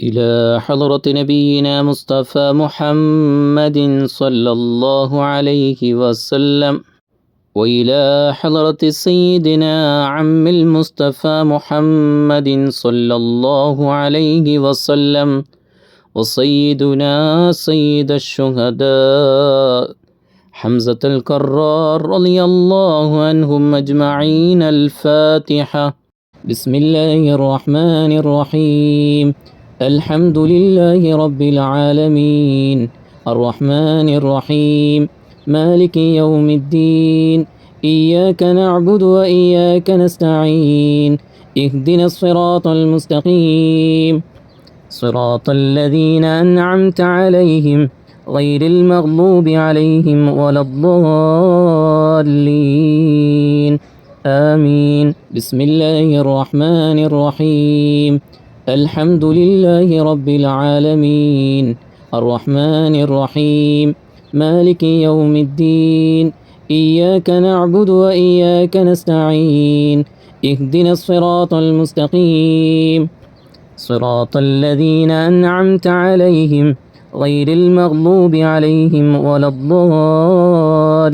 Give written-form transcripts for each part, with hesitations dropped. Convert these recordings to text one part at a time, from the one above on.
إلى حضرة نبينا مصطفى محمد صلى الله عليه وسلم، وإلى حضرة سيدنا عم المصطفى محمد صلى الله عليه وسلم، وسيدنا سيد الشهداء حمزة الكرار رضي الله عنهم أجمعين. الفاتحة. بسم الله الرحمن الرحيم. الحمد لله رب العالمين الرحمن الرحيم مالك يوم الدين إياك نعبد وإياك نستعين اهدنا الصراط المستقيم صراط الذين أنعمت عليهم غير المغضوب عليهم ولا الضالين آمين. بسم الله الرحمن الرحيم. الحمد لله رب العالمين الرحمن الرحيم مالك يوم الدين إياك نعبد وإياك نستعين اهدنا الصراط المستقيم صراط الذين أنعمت عليهم غير المغضوب عليهم ولا الضالين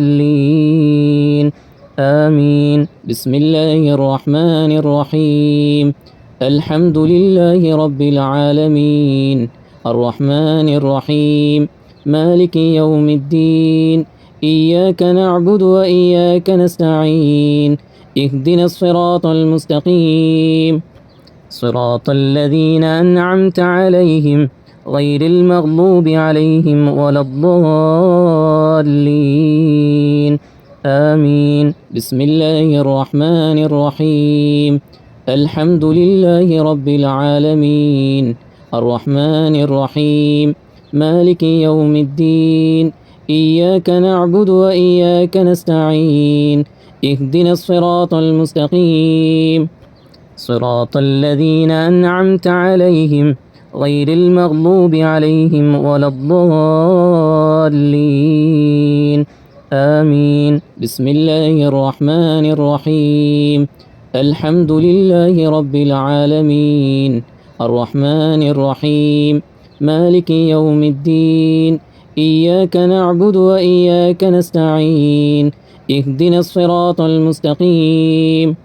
آمين. بسم الله الرحمن الرحيم. الحمد لله رب العالمين الرحمن الرحيم مالك يوم الدين إياك نعبد وإياك نستعين اهدنا الصراط المستقيم صراط الذين أنعمت عليهم غير المغضوب عليهم ولا الضالين آمين. بسم الله الرحمن الرحيم. الحمد لله رب العالمين الرحمن الرحيم مالك يوم الدين إياك نعبد وإياك نستعين اهدنا الصراط المستقيم صراط الذين أنعمت عليهم غير المغضوب عليهم ولا الضالين آمين. بسم الله الرحمن الرحيم. الحمد لله رب العالمين الرحمن الرحيم مالك يوم الدين إياك نعبد وإياك نستعين اهدنا الصراط المستقيم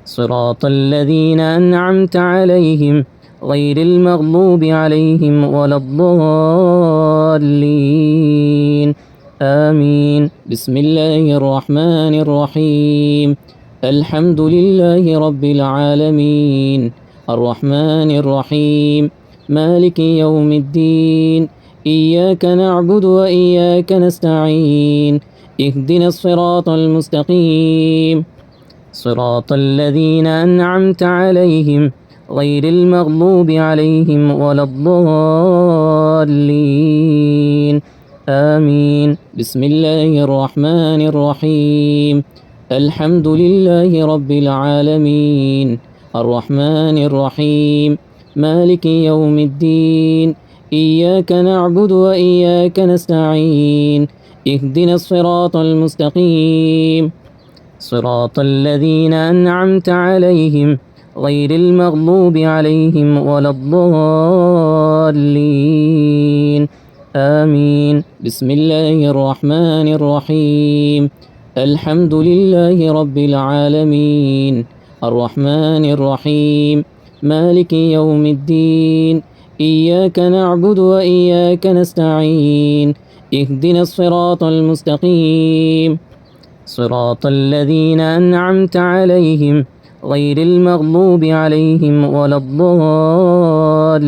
صراط الذين أنعمت عليهم غير المغضوب عليهم ولا الضالين آمين. بسم الله الرحمن الرحيم. الحمد لله رب العالمين الرحمن الرحيم مالك يوم الدين إياك نعبد وإياك نستعين اهدنا الصراط المستقيم صراط الذين أنعمت عليهم غير المغضوب عليهم ولا الضالين آمين. بسم الله الرحمن الرحيم. الحمد لله رب العالمين الرحمن الرحيم مالك يوم الدين إياك نعبد وإياك نستعين اهدنا الصراط المستقيم صراط الذين أنعمت عليهم غير المغضوب عليهم ولا الضالين آمين. بسم الله الرحمن الرحيم. الحمد لله رب العالمين الرحمن الرحيم مالك يوم الدين إياك نعبد وإياك نستعين اهدنا الصراط المستقيم صراط الذين أنعمت عليهم غير المغضوب عليهم ولا الضالين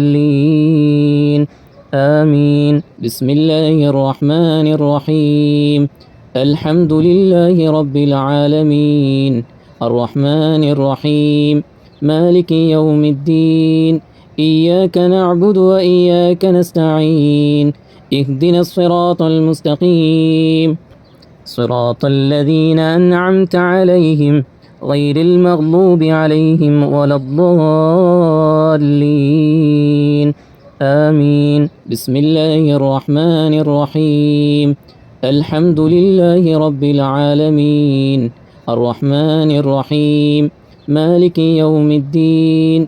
آمين. بسم الله الرحمن الرحيم. الحمد لله رب العالمين الرحمن الرحيم مالك يوم الدين إياك نعبد وإياك نستعين اهدنا الصراط المستقيم صراط الذين أنعمت عليهم غير المغضوب عليهم ولا الضالين آمين. بسم الله الرحمن الرحيم. الحمد لله رب العالمين الرحمن الرحيم مالك يوم الدين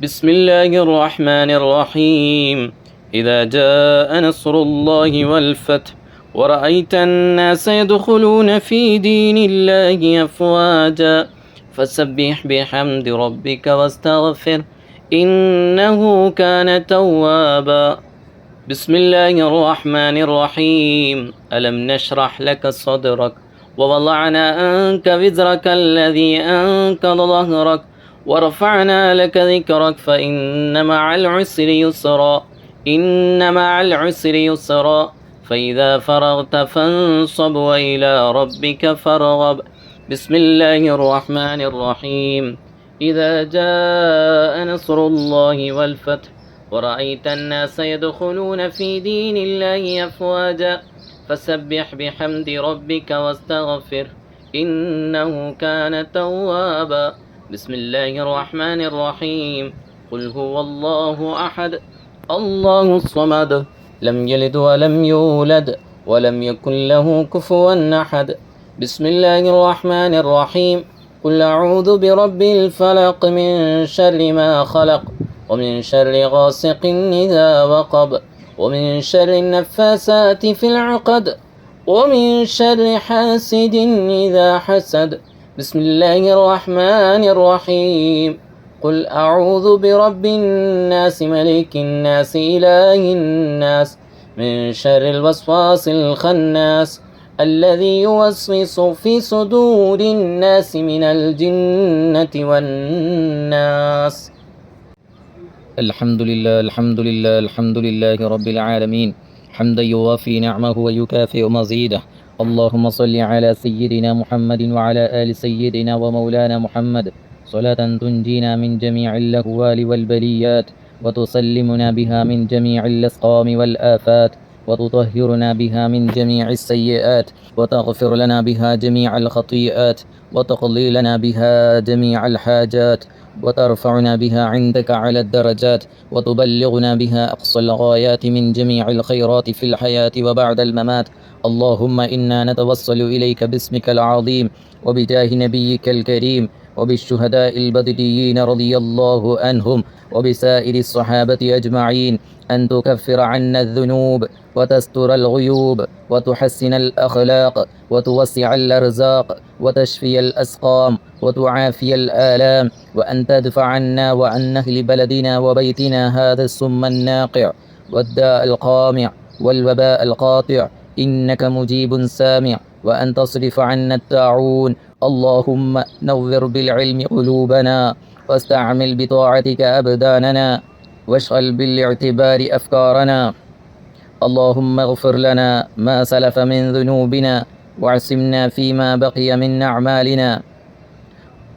بسم الله الرحمن الرحيم. إذا جاء نصر الله والفتح ورأيت الناس يدخلون في دين الله أفواجا فسبح بحمد ربك واستغفر إنه كان توابا. بسم الله الرحمن الرحيم. ألم نشرح لك صدرك ووضعنا عنك وزرك الذي أنقض ظهرك ورفعنا لك ذكرك فإن مع العسر يسرا إن مع العسر يسرا فإذا فرغت فانصب وإلى ربك فارغب. بسم الله الرحمن الرحيم. إذا جاء نصر الله والفتح ورأيت الناس يدخلون في دين الله أفواجا فسبح بحمد ربك واستغفر إنه كان توابا. بسم الله الرحمن الرحيم. قل هو الله أحد الله الصمد لم يلد ولم يولد ولم يكن له كفوا أحد. بسم الله الرحمن الرحيم. قل أعوذ برب الفلق من شر ما خلق ومن شر غاسق إذا وقب ومن شر النفاسات في العقد ومن شر حاسد إذا حسد. بسم الله الرحمن الرحيم. قل أعوذ برب الناس ملك الناس إله الناس من شر الوسواس الخناس الذي يوسوس في صدور الناس من الجنة والناس. الحمد لله الحمد لله الحمد لله رب العالمين حمدا يوافي نعمه ويكافئ مزيده. اللهم صل على سيدنا محمد وعلى آل سيدنا ومولانا محمد صلاة تنجينا من جميع الأهوال والبليات وتسلمنا بها من جميع الأسقام والآفات وتطهرنا بها من جميع السيئات وتغفر لنا بها جميع الخطيئات وتقضي لنا بها جميع الحاجات وترفعنا بها عندك على الدرجات وتبلغنا بها أقصى الغايات من جميع الخيرات في الحياة وبعد الممات. اللهم إنا نتوسل إليك باسمك العظيم وبجاه نبيك الكريم وبالشهداء البدريين رضي الله عنهم وبسائر الصحابة أجمعين أن تكفر عنا الذنوب وتستر الغيوب وتحسن الأخلاق وتوسع الأرزاق وتشفي الأسقام وتعافي الآلام وأن تدفع عنا وعن أهل بلدنا وبيتنا هذا السم الناقع والداء القامع والوباء القاطع إنك مجيب سامع. وأن تصرف عنا الطاعون. اللهم نور بالعلم قلوبنا واستعمل بطاعتك أبداننا واشغل بالاعتبار أفكارنا. اللهم اغفر لنا ما سلف من ذنوبنا واعصمنا فيما بقي من أعمالنا.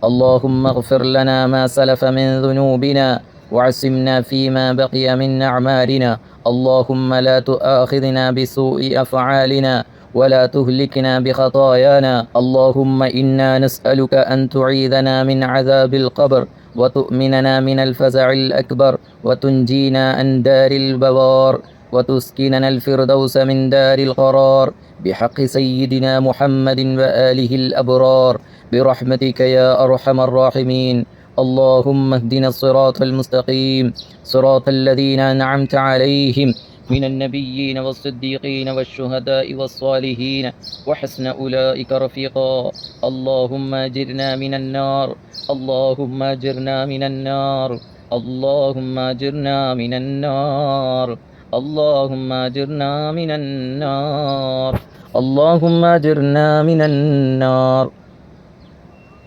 اللهم اغفر لنا ما سلف من ذنوبنا واعصمنا فيما بقي من أعمالنا. اللهم لا تؤاخذنا بسوء أفعالنا ولا تهلكنا بخطايانا. اللهم إنا نسألك أن تعيذنا من عذاب القبر وتؤمننا من الفزع الأكبر وتنجينا عن دار البوار وتسكننا الفردوس من دار القرار بحق سيدنا محمد وآله الأبرار برحمتك يا أرحم الراحمين. اللهم اهدنا الصراط المستقيم صراط الذين أنعمت عليهم من النبيين والصديقين والشهداء والصالحين وحسن أولئك رفيقا. اللهم أجرنا من النار اللهم أجرنا من النار اللهم أجرنا من النار اللهم أجرنا من النار اللهم أجرنا من النار.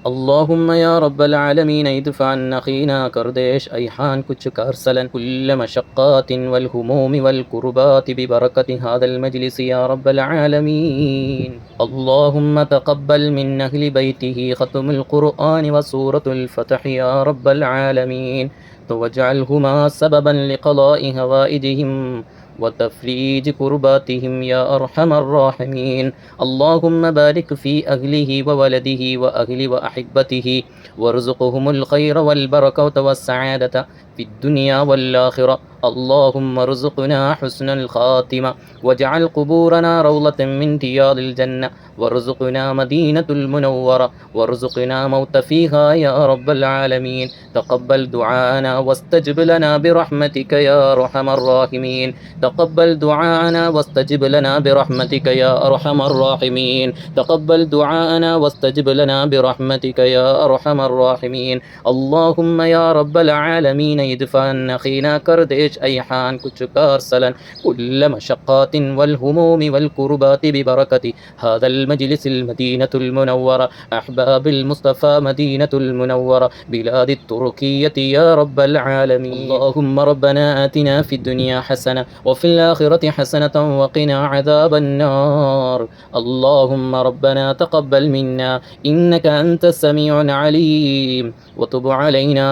اللهم يا رب العالمين ادفع عن أخينا كرديش أيحان كتشك أرسلا كل مشقات والهموم والكربات ببركة هذا المجلس يا رب العالمين. اللهم تقبل من أهل بيته ختم القرآن وسورة الفتح يا رب العالمين واجعلهما سببا لقضاء هوائجهم وتفريج كرباتهم يا أرحم الراحمين. اللهم بارك في أهله وولده وأهل وأحبته وارزقهم الخير والبركة والسعادة في الدنيا والآخرة اللهم ارزقنا حسن الخاتمة واجعل قبورنا روضة من رياض الجنة وارزقنا مدينة المنورة وارزقنا موت فيها يا رب العالمين. تقبل دعاءنا واستجب لنا برحمتك يا أرحم الراحمين. تقبل دعاءنا واستجب لنا برحمتك يا أرحم الراحمين. تقبل دعاءنا واستجب لنا برحمتك يا أرحم الراحمين. اللهم يا رب العالمين ادفع عن أخينا كرديش أيحان كتشكار سلن كل مشقات والهموم والكربات ببركة هذا المجلس المدينة المنورة أحباب المصطفى مدينة المنورة بلاد التركية يا رب العالمين. اللهم ربنا آتنا في الدنيا حسنة وفي الآخرة حسنة وقنا عذاب النار. اللهم ربنا تقبل منا إنك أنت السميع العليم وتب علينا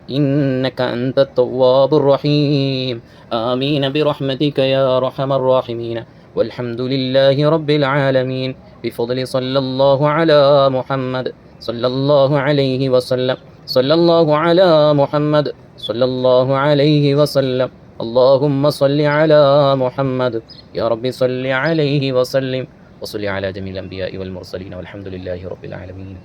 إنك أنت التواب الرحيم. آمين برحمتك يا أرحم الراحمين. والحمد لله رب العالمين بفضل صلى الله على محمد صلى الله عليه وسلم. صلى الله على محمد صلى الله عليه وسلم. اللهم صل على محمد يا رب صل عليه وسلم وصل على جميع الأنبياء والمرسلين والحمد لله رب العالمين.